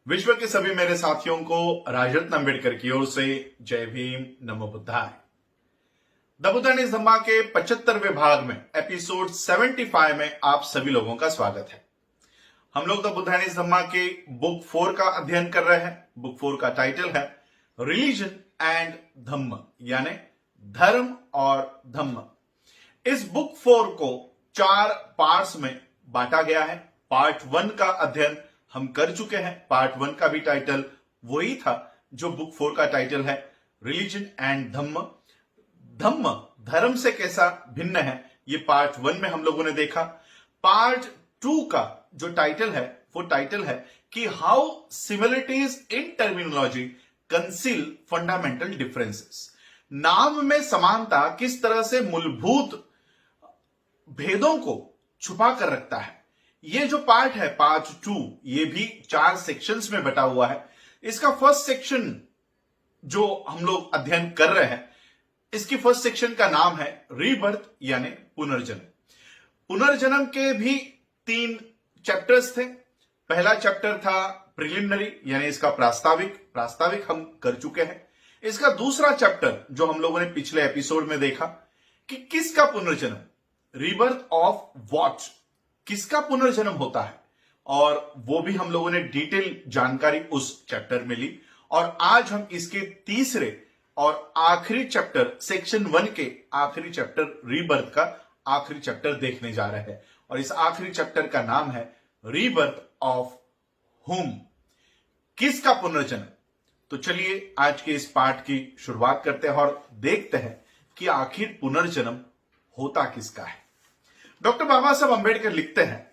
विश्व के सभी मेरे साथियों को राजरत्न अम्बेडकर की ओर से जय भीम, नमो बुद्धाय। द बुद्धा इन धम्मा के 75वें भाग में एपिसोड 75 में आप सभी लोगों का स्वागत है। हम लोग द बुद्धा इन धम्मा के बुक 4 का अध्ययन कर रहे हैं। बुक 4 का टाइटल है रिलीजन एंड धम्म, यानी धर्म और धम्म। इस बुक 4 को 4 पार्ट्स में बांटा गया है। पार्ट 1 का अध्ययन हम कर चुके हैं। पार्ट 1 का भी टाइटल वही था जो बुक 4 का टाइटल है, रिलीजन एंड धम्म। धम्म धर्म से कैसा भिन्न है, ये पार्ट 1 में हम लोगों ने देखा। पार्ट 2 का जो टाइटल है वो टाइटल है कि how similarities in terminology conceal fundamental differences. नाम में समानता किस तरह से मूलभूत भेदों को छुपा कर रखता है। ये जो पार्ट है पार्ट 2, ये भी 4 सेक्शंस में बटा हुआ है। इसका फर्स्ट सेक्शन जो हम लोग अध्ययन कर रहे हैं, इसकी फर्स्ट सेक्शन का नाम है रीबर्थ, यानी पुनर्जन्म। पुनर्जन्म के भी 3 चैप्टर्स थे। पहला चैप्टर था प्रिलिमिनरी, यानी इसका प्रास्ताविक हम कर चुके हैं। इसका दूसरा चैप्टर जो हम लोगों ने पिछले एपिसोड में देखा कि किसका पुनर्जन्म, रीबर्थ ऑफ व्हाट, किसका पुनर्जन्म होता है, और वो भी हम लोगों ने डिटेल जानकारी उस चैप्टर में ली। और आज हम इसके तीसरे और आखिरी चैप्टर, सेक्शन 1 के आखिरी चैप्टर रीबर्थ का आखिरी चैप्टर देखने जा रहे हैं। और इस आखिरी चैप्टर का नाम है रीबर्थ ऑफ हुम, किसका पुनर्जन्म। तो चलिए आज के इस पाठ की शुरुआत करते हैं और देखते हैं कि आखिर पुनर्जन्म होता किसका है। डॉक्टर बाबा साहब अम्बेडकर लिखते हैं,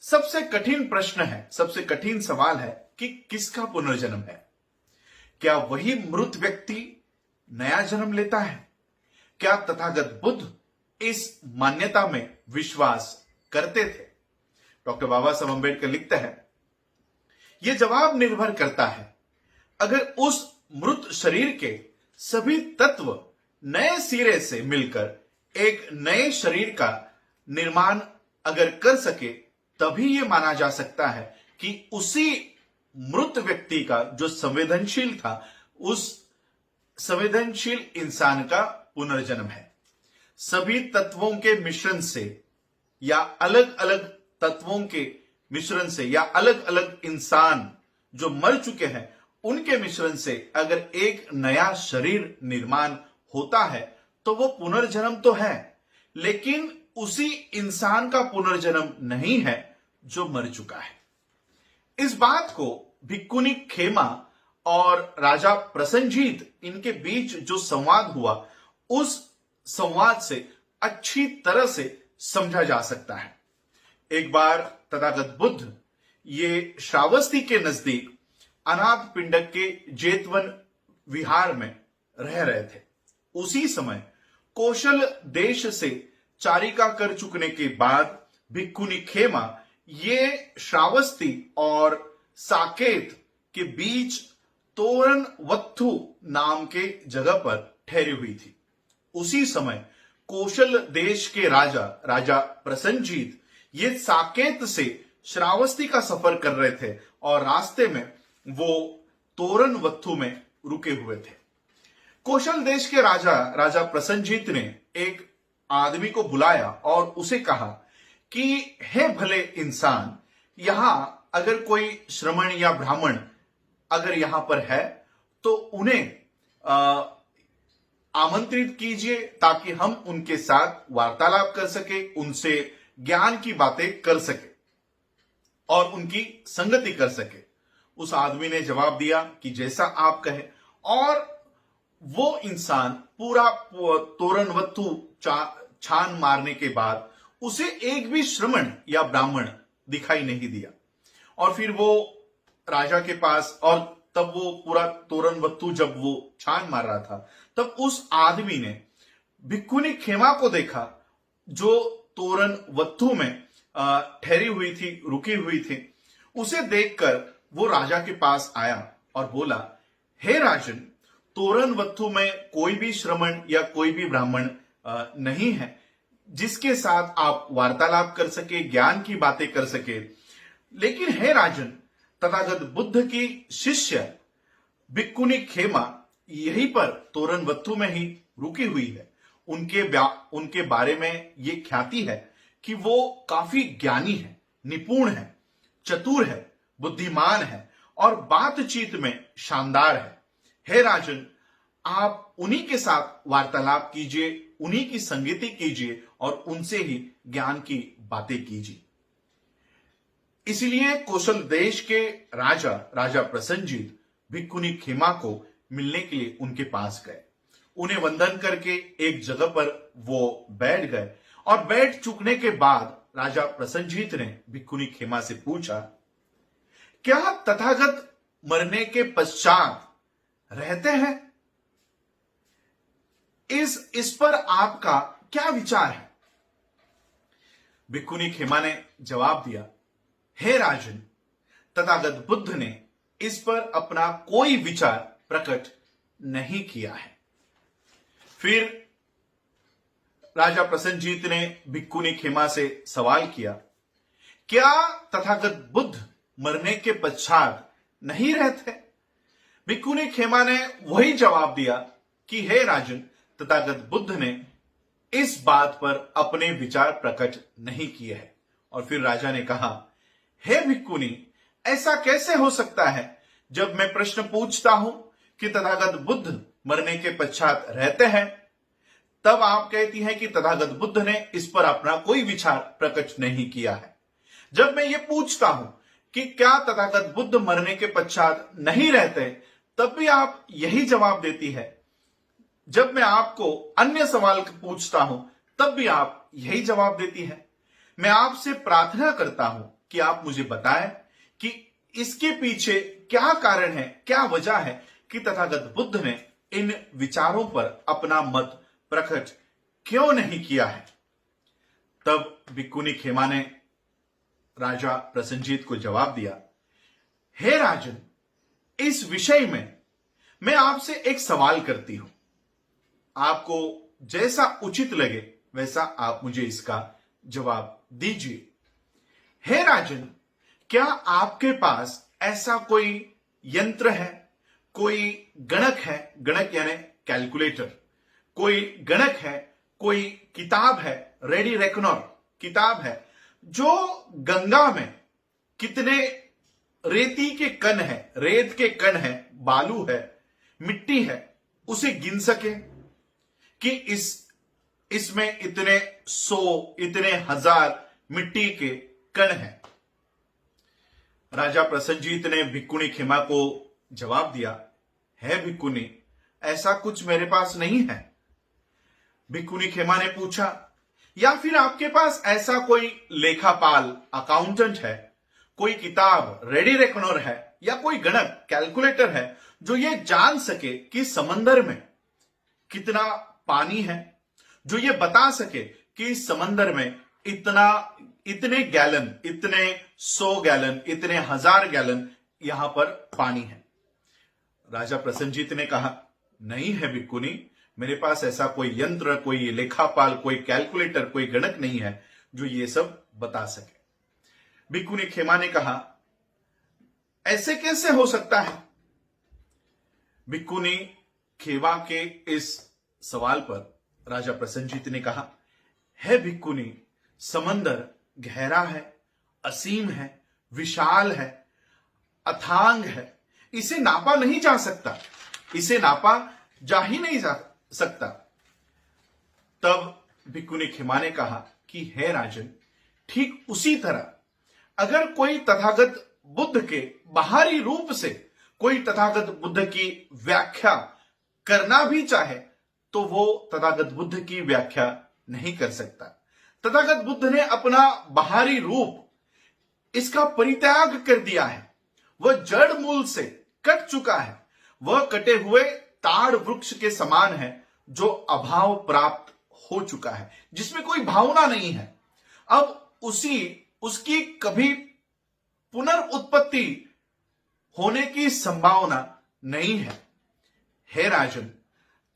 सबसे कठिन प्रश्न है, सबसे कठिन सवाल है कि किसका पुनर्जन्म है। क्या वही मृत व्यक्ति नया जन्म लेता है? क्या तथागत बुद्ध इस मान्यता में विश्वास करते थे? डॉक्टर बाबा साहब अम्बेडकर लिखते हैं, यह जवाब निर्भर करता है अगर उस मृत शरीर के सभी तत्व नए सिरे से मिलकर एक नए शरीर का निर्माण अगर कर सके, तभी यह माना जा सकता है कि उसी मृत व्यक्ति का जो संवेदनशील था, उस संवेदनशील इंसान का पुनर्जन्म है। सभी तत्वों के मिश्रण से या अलग अलग तत्वों के मिश्रण से या अलग अलग इंसान जो मर चुके हैं उनके मिश्रण से अगर एक नया शरीर निर्माण होता है तो वो पुनर्जन्म तो है, लेकिन उसी इंसान का पुनर्जन्म नहीं है जो मर चुका है। इस बात को भिक्खुनी खेमा और राजा प्रसन्नजीत, इनके बीच जो संवाद हुआ, उस संवाद से अच्छी तरह से समझा जा सकता है। एक बार तथागत बुद्ध ये श्रावस्ती के नजदीक अनाथ पिंडक के जेतवन विहार में रह रहे थे। उसी समय कौशल देश से चारिका कर चुकने के बाद भिक्खुनी खेमा ये श्रावस्ती और साकेत के बीच तोरण वत्थु नाम के जगह पर ठहरी हुई थी। उसी समय कौशल देश के राजा प्रसन्नजीत ये साकेत से श्रावस्ती का सफर कर रहे थे और रास्ते में वो तोरण वत्थु में रुके हुए थे। कौशल देश के राजा प्रसन्नजीत ने एक आदमी को बुलाया और उसे कहा कि हे भले इंसान, यहां अगर कोई श्रमण या ब्राह्मण अगर यहां पर है तो उन्हें आमंत्रित कीजिए ताकि हम उनके साथ वार्तालाप कर सके, उनसे ज्ञान की बातें कर सके और उनकी संगति कर सके। उस आदमी ने जवाब दिया कि जैसा आप कहें, और वो इंसान पूरा तोरणवत्थु छान मारने के बाद उसे एक भी श्रमण या ब्राह्मण दिखाई नहीं दिया। और फिर वो राजा के पास, और तब वो पूरा तोरणवत्थु जब वो छान मार रहा था, तब उस आदमी ने भिक्खुनी खेमा को देखा जो तोरणवत्थु में ठहरी हुई थी, रुकी हुई थी। उसे देखकर वो राजा के पास आया और बोला, हे राजन, तोरणवत्थु में कोई भी श्रमण या कोई भी ब्राह्मण नहीं है जिसके साथ आप वार्तालाप कर सके, ज्ञान की बातें कर सके। लेकिन हे राजन, तथागत बुद्ध की शिष्य भिक्खुनी खेमा यहीं पर तोरणवत्थु में ही रुकी हुई है। उनके बारे में ये ख्याति है कि वो काफी ज्ञानी है, निपुण है, चतुर है, बुद्धिमान है और बातचीत में शानदार है। हे राजन, आप उन्हीं के साथ वार्तालाप कीजिए, उन्हीं की संगति कीजिए और उनसे ही ज्ञान की बातें कीजिए। इसलिए कौशल देश के राजा प्रसन्नजीत भिक्खुनी खेमा को मिलने के लिए उनके पास गए। उन्हें वंदन करके एक जगह पर वो बैठ गए और बैठ चुकने के बाद राजा प्रसन्नजीत ने भिक्खुनी खेमा से पूछा, क्या तथागत मरने के पश्चात रहते हैं? इस पर आपका क्या विचार है? भिक्खुनी खेमा ने जवाब दिया, हे राजन, तथागत बुद्ध ने इस पर अपना कोई विचार प्रकट नहीं किया है। फिर राजा प्रसन्नजीत ने भिक्खुनी खेमा से सवाल किया, क्या तथागत बुद्ध मरने के पश्चात नहीं रहते? भिक्खुनी खेमा ने वही जवाब दिया कि हे राजन, तथागत बुद्ध ने इस बात पर अपने विचार प्रकट नहीं किए हैं। और फिर राजा ने कहा, हे भिक्खुनी, ऐसा कैसे हो सकता है? जब मैं प्रश्न पूछता हूं कि तथागत बुद्ध मरने के पश्चात रहते हैं, तब आप कहती हैं कि तथागत बुद्ध ने इस पर अपना कोई विचार प्रकट नहीं किया है। जब मैं ये पूछता हूं कि क्या तथागत बुद्ध मरने के पश्चात नहीं रहते, तब भी आप यही जवाब देती है। जब मैं आपको अन्य सवाल पूछता हूं, तब भी आप यही जवाब देती है। मैं आपसे प्रार्थना करता हूं कि आप मुझे बताएं कि इसके पीछे क्या कारण है, क्या वजह है कि तथागत बुद्ध ने इन विचारों पर अपना मत प्रकट क्यों नहीं किया है। तब भिक्खुनी खेमा ने राजा प्रसन्नजीत को जवाब दिया, हे राजन, इस विषय में मैं आपसे एक सवाल करती हूं। आपको जैसा उचित लगे वैसा आप मुझे इसका जवाब दीजिए। हे राजन, क्या आपके पास ऐसा कोई यंत्र है, कोई गणक है, गणक यानी कैलकुलेटर, कोई गणक है, कोई किताब है, रेडी रेकनर किताब है, जो गंगा में कितने रेती के कण है, रेत के कण है, बालू है, मिट्टी है, उसे गिन सके कि इसमें इतने 100, इतने 1000 मिट्टी के कण हैं? राजा प्रसन्नजीत ने भिक्खुनी खेमा को जवाब दिया, है भिक्खुनी, ऐसा कुछ मेरे पास नहीं है। भिक्खुनी खेमा ने पूछा, या फिर आपके पास ऐसा कोई लेखापाल, अकाउंटेंट है, कोई किताब, रेडी रेकनर है, या कोई गणक, कैलकुलेटर है, जो ये जान सके कि समंदर में कितना पानी है, जो ये बता सके कि इस समंदर में इतने गैलन, इतने 100 गैलन, इतने 1000 गैलन यहां पर पानी है? राजा प्रसन्नजीत ने कहा, नहीं है भिक्खुनी, मेरे पास ऐसा कोई यंत्र, कोई लेखापाल, कोई कैलकुलेटर, कोई गणक नहीं है जो ये सब बता सके। भिक्खुनी खेमा ने कहा, ऐसे कैसे हो सकता है? भिक्खुनी खेमा के इस सवाल पर राजा प्रसन्नजीत ने कहा, है भिक्खुनी, समंदर गहरा है, असीम है, विशाल है, अथांग है, इसे नापा नहीं जा सकता, इसे नापा जा ही नहीं जा सकता। तब भिक्खुनी खेमा ने कहा कि हे राजन, ठीक उसी तरह अगर कोई तथागत बुद्ध के बाहरी रूप से कोई तथागत बुद्ध की व्याख्या करना भी चाहे तो वो तथागत बुद्ध की व्याख्या नहीं कर सकता। तथागत बुद्ध ने अपना बाहरी रूप इसका परित्याग कर दिया है। वह जड़ मूल से कट चुका है। वह कटे हुए ताड़ वृक्ष के समान है जो अभाव प्राप्त हो चुका है, जिसमें कोई भावना नहीं है। अब उसकी कभी पुनर्उत्पत्ति होने की संभावना नहीं है। हे राजन,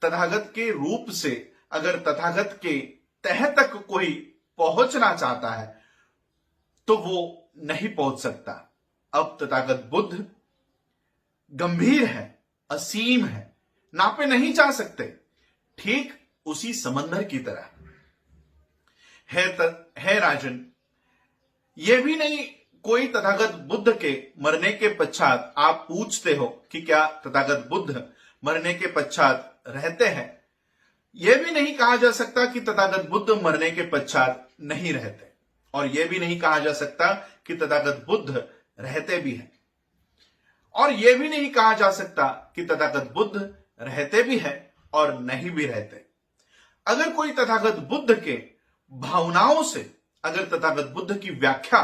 तथागत के रूप से अगर तथागत के तह तक कोई पहुंचना चाहता है तो वो नहीं पहुंच सकता। अब तथागत बुद्ध गंभीर है, असीम नापे नहीं जा सकते, ठीक उसी समंदर की तरह है राजन। यह भी नहीं कोई तथागत बुद्ध के मरने के पश्चात आप पूछते हो कि क्या तथागत बुद्ध मरने के पश्चात रहते हैं। यह भी नहीं कहा जा सकता कि तथागत बुद्ध मरने के पश्चात नहीं रहते, और यह भी नहीं कहा जा सकता कि तथागत बुद्ध रहते भी हैं, और यह भी नहीं कहा जा सकता कि तथागत बुद्ध रहते भी हैं और नहीं भी रहते। अगर कोई तथागत बुद्ध के भावनाओं से अगर तथागत बुद्ध की व्याख्या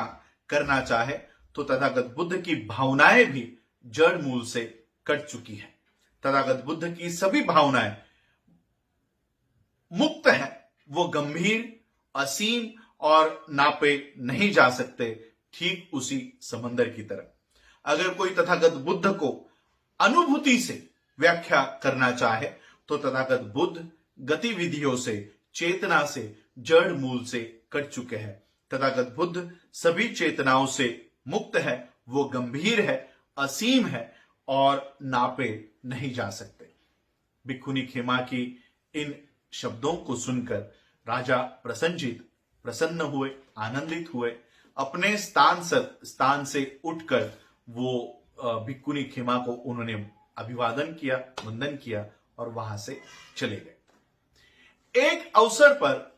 करना चाहे तो तथागत बुद्ध की भावनाएं भी जड़ मूल से कट चुकी है। तथागत बुद्ध की सभी भावनाएं मुक्त है, वो गंभीर, असीम और नापे नहीं जा सकते, ठीक उसी समंदर की तरह। अगर कोई तथागत बुद्ध को अनुभूति से व्याख्या करना चाहे तो तथागत बुद्ध गतिविधियों से, चेतना से, जड़ मूल से कट चुके हैं। तथागत बुद्ध सभी चेतनाओं से मुक्त है, वो गंभीर है, असीम है और नापे नहीं जा सकते। भिक्खुनी खेमा की इन शब्दों को सुनकर राजा प्रसन्नजीत प्रसन्न हुए, आनंदित हुए। अपने स्थान से उठकर वो भिक्खुनी खेमा को उन्होंने अभिवादन किया, वंदन किया और वहां से चले गए। एक अवसर पर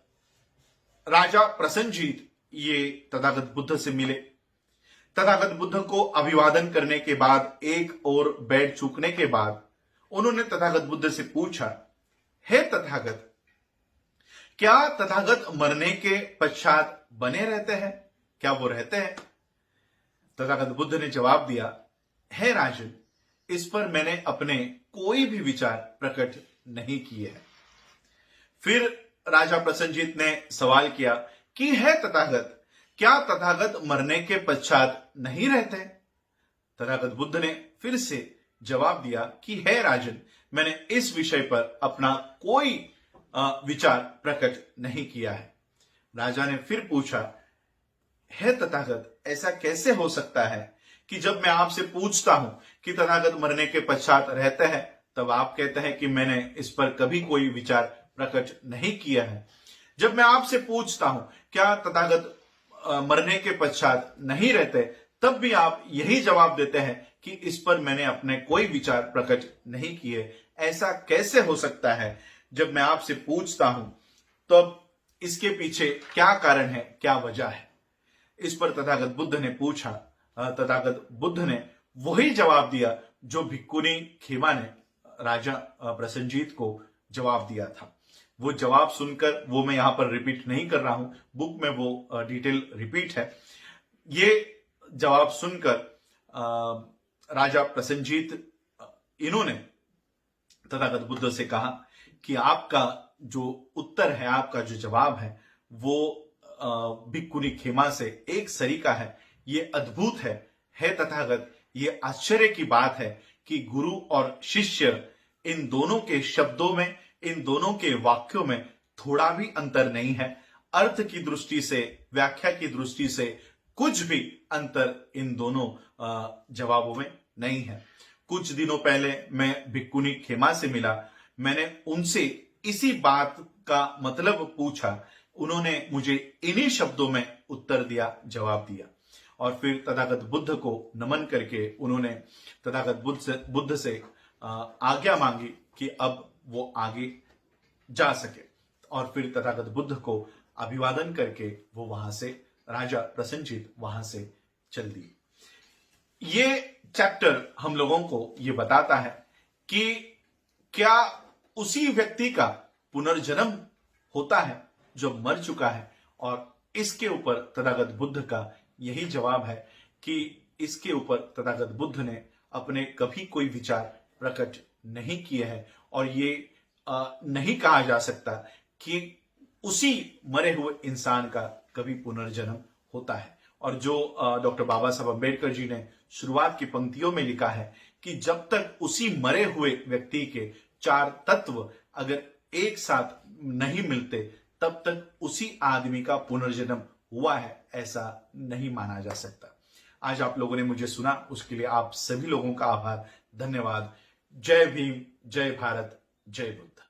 राजा प्रसन्नजीत ये तथागत बुद्ध से मिले। तथागत बुद्ध को अभिवादन करने के बाद, एक और बैठ चूकने के बाद उन्होंने तथागत बुद्ध से पूछा, हे तथागत, क्या तथागत मरने के पश्चात बने रहते हैं? क्या वो रहते हैं? तथागत बुद्ध ने जवाब दिया, हे राजन, इस पर मैंने अपने कोई भी विचार प्रकट नहीं किए हैं। फिर राजा प्रसन्नजीत ने सवाल किया कि हे तथागत, क्या तथागत मरने के पश्चात नहीं रहते? तथागत बुद्ध ने फिर से जवाब दिया कि हे राजन, मैंने इस विषय पर अपना कोई विचार प्रकट नहीं किया है। राजा ने फिर पूछा, हे तथागत, ऐसा कैसे हो सकता है कि जब मैं आपसे पूछता हूं कि तथागत मरने के पश्चात रहते हैं, तब आप कहते हैं कि मैंने इस पर कभी कोई विचार प्रकट नहीं किया है। जब मैं आपसे पूछता हूं क्या तथागत मरने के पश्चात नहीं रहते, तब भी आप यही जवाब देते हैं कि इस पर मैंने अपने कोई विचार प्रकट नहीं किए। ऐसा कैसे हो सकता है? जब मैं आपसे पूछता हूं तब इसके पीछे क्या कारण है, क्या वजह है? इस पर तथागत बुद्ध ने पूछा। तथागत बुद्ध ने वही जवाब दिया जो भिक्खुनी खेमा ने राजा प्रसन्नजीत को जवाब दिया था। वो जवाब सुनकर, वो मैं यहां पर रिपीट नहीं कर रहा हूं, बुक में वो डिटेल रिपीट है। ये जवाब सुनकर राजा प्रसन्नजीत इन्होंने तथागत बुद्ध से कहा कि आपका जो उत्तर है, आपका जो जवाब है, वो भिक्खुनी खेमा से एक सरीका है। ये अद्भुत है तथागत, ये आश्चर्य की बात है कि गुरु और शिष्य, इन दोनों के शब्दों में, इन दोनों के वाक्यों में थोड़ा भी अंतर नहीं है। अर्थ की दृष्टि से, व्याख्या की दृष्टि से कुछ भी अंतर इन दोनों जवाबों में नहीं है। कुछ दिनों पहले मैं भिक्खुनी खेमा से मिला, मैंने उनसे इसी बात का मतलब पूछा। उन्होंने मुझे इन्हीं शब्दों में उत्तर दिया, जवाब दिया। और फिर तथागत बुद्ध को नमन करके उन्होंने तथागत बुद्ध से आज्ञा मांगी कि अब वो आगे जा सके। और फिर तथागत बुद्ध को अभिवादन करके वो वहां से, राजा प्रसन्नजीत वहां से चल दिए। ये चैप्टर हम लोगों को ये बताता है कि क्या उसी व्यक्ति का पुनर्जन्म होता है जो मर चुका है, और इसके ऊपर तथागत बुद्ध का यही जवाब है कि इसके ऊपर तथागत बुद्ध ने अपने कभी कोई विचार प्रकट नहीं किए हैं। और ये नहीं कहा जा सकता कि उसी मरे हुए इंसान का कभी पुनर्जन्म होता है। और जो डॉक्टर बाबा साहब अम्बेडकर जी ने शुरुआत की पंक्तियों में लिखा है कि जब तक उसी मरे हुए व्यक्ति के चार तत्व अगर एक साथ नहीं मिलते, तब तक उसी आदमी का पुनर्जन्म हुआ है, ऐसा नहीं माना जा सकता। आज आप लोगों ने मुझे सुना, उसके लिए आप सभी लोगों का आभार, धन्यवाद। जय भीम, जय भारत, जय बुद्ध।